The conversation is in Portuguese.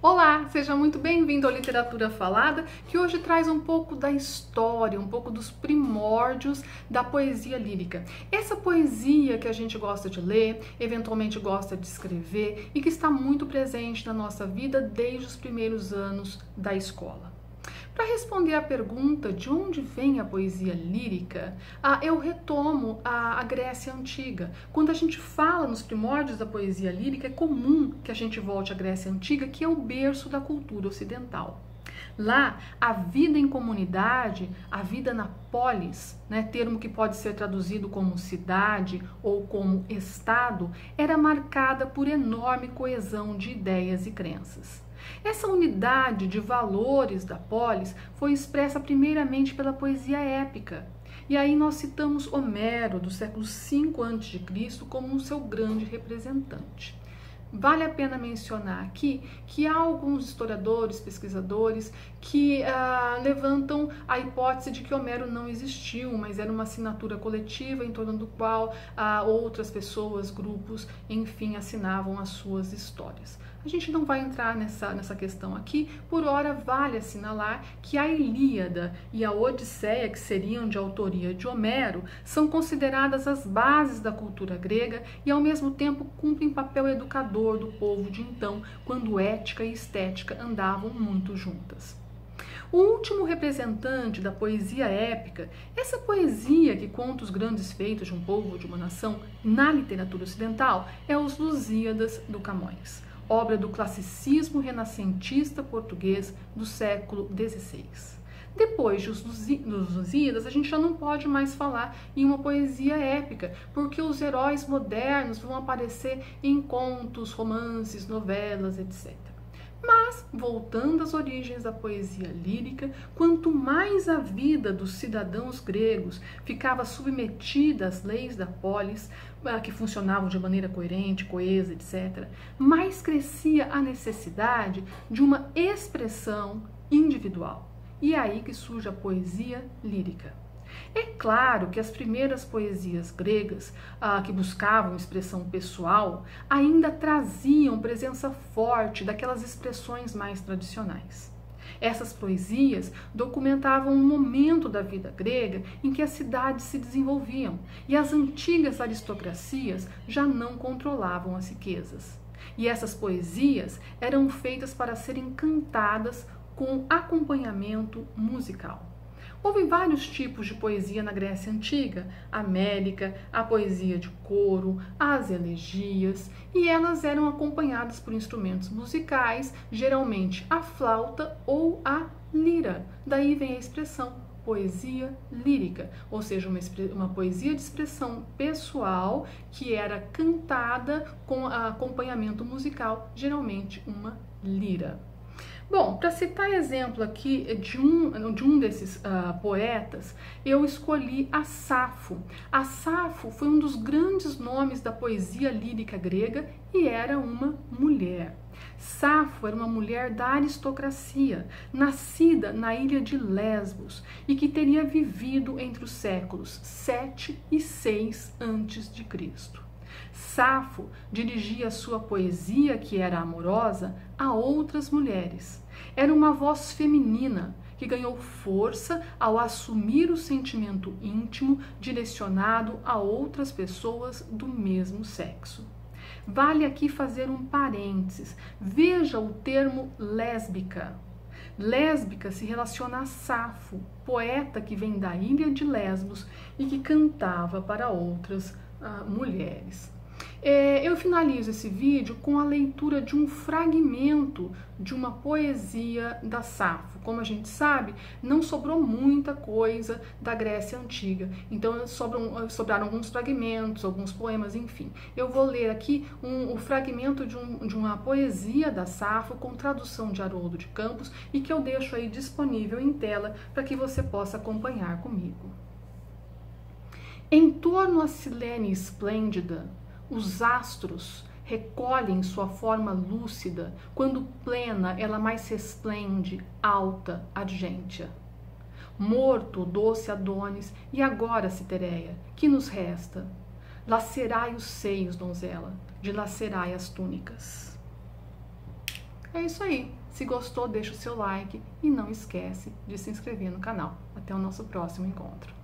Olá, seja muito bem-vindo ao Literatura Falada, que hoje traz um pouco da história, um pouco dos primórdios da poesia lírica. Essa poesia que a gente gosta de ler, eventualmente gosta de escrever e que está muito presente na nossa vida desde os primeiros anos da escola. Para responder à pergunta de onde vem a poesia lírica, eu retomo a Grécia Antiga. Quando a gente fala nos primórdios da poesia lírica, é comum que a gente volte à Grécia Antiga, que é o berço da cultura ocidental. Lá, a vida em comunidade, a vida na polis, termo que pode ser traduzido como cidade ou como estado, era marcada por enorme coesão de ideias e crenças. Essa unidade de valores da polis foi expressa primeiramente pela poesia épica. E aí nós citamos Homero, do século V a.C., como o seu grande representante. Vale a pena mencionar aqui que há alguns historiadores, pesquisadores que levantam a hipótese de que Homero não existiu, mas era uma assinatura coletiva em torno do qual outras pessoas, grupos, enfim, assinavam as suas histórias. A gente não vai entrar nessa questão aqui, por ora vale assinalar que a Ilíada e a Odisseia, que seriam de autoria de Homero, são consideradas as bases da cultura grega e ao mesmo tempo cumprem papel educador do povo de então, quando ética e estética andavam muito juntas. O último representante da poesia épica, essa poesia que conta os grandes feitos de um povo ou de uma nação na literatura ocidental, é os Lusíadas do Camões, obra do classicismo renascentista português do século XVI. Depois dos Lusíadas, a gente já não pode mais falar em uma poesia épica, porque os heróis modernos vão aparecer em contos, romances, novelas, etc. Mas, voltando às origens da poesia lírica, quanto mais a vida dos cidadãos gregos ficava submetida às leis da polis, que funcionavam de maneira coerente, coesa, etc., mais crescia a necessidade de uma expressão individual. E é aí que surge a poesia lírica. É claro que as primeiras poesias gregas, que buscavam expressão pessoal, ainda traziam presença forte daquelas expressões mais tradicionais. Essas poesias documentavam um momento da vida grega em que as cidades se desenvolviam e as antigas aristocracias já não controlavam as riquezas. E essas poesias eram feitas para serem cantadas com acompanhamento musical. Houve vários tipos de poesia na Grécia Antiga, a mélica, a poesia de coro, as elegias, e elas eram acompanhadas por instrumentos musicais, geralmente a flauta ou a lira. Daí vem a expressão poesia lírica, ou seja, uma poesia de expressão pessoal que era cantada com acompanhamento musical, geralmente uma lira. Bom, para citar exemplo aqui de um desses poetas, eu escolhi a Safo. A Safo foi um dos grandes nomes da poesia lírica grega e era uma mulher. Safo era uma mulher da aristocracia, nascida na ilha de Lesbos e que teria vivido entre os séculos 7 e 6 a.C. Safo dirigia sua poesia, que era amorosa, a outras mulheres. Era uma voz feminina que ganhou força ao assumir o sentimento íntimo direcionado a outras pessoas do mesmo sexo. Vale aqui fazer um parênteses. Veja o termo lésbica. Lésbica se relaciona a Safo, poeta que vem da ilha de Lesbos e que cantava para outras mulheres. Eu finalizo esse vídeo com a leitura de um fragmento de uma poesia da Safo. Como a gente sabe, não sobrou muita coisa da Grécia Antiga, então sobraram alguns fragmentos, alguns poemas, enfim. Eu vou ler aqui o fragmento de uma poesia da Safo com tradução de Haroldo de Campos e que eu deixo aí disponível em tela para que você possa acompanhar comigo. Em torno à Silene esplêndida, os astros recolhem sua forma lúcida, quando plena ela mais resplende, alta, argêntea. Morto o doce Adonis, e agora, Citereia, que nos resta? Lacerai os seios, donzela, dilacerai as túnicas. É isso aí. Se gostou, deixa o seu like e não esquece de se inscrever no canal. Até o nosso próximo encontro.